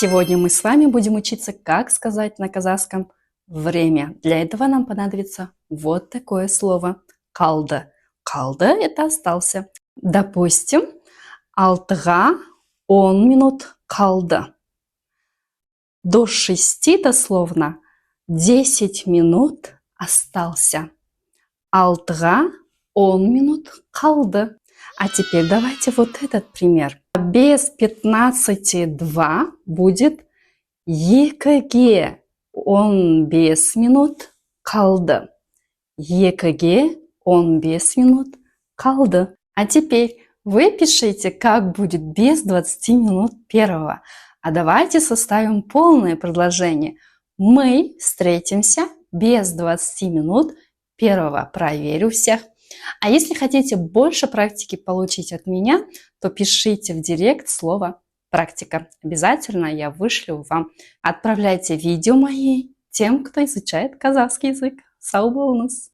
Сегодня мы с вами будем учиться, как сказать на казахском время. Для этого нам понадобится вот такое слово «калды». «Калды» – это «остался». Допустим, алтыға 10 минут калды. До 6 дословно 10 минут остался. Алтыға 10 минут калды. А теперь давайте вот этот пример. Без 15:2 будет екіге 15 минут калды. Екіге 15 минут калды. А теперь вы пишите, как будет без 20 минут первого. А давайте составим полное предложение. Мы встретимся без 20 минут первого. Проверю всех. А если хотите больше практики получить от меня, то пишите в директ слово «практика». Обязательно я вышлю вам. Отправляйте видео мои тем, кто изучает казахский язык. Сау болыңыз!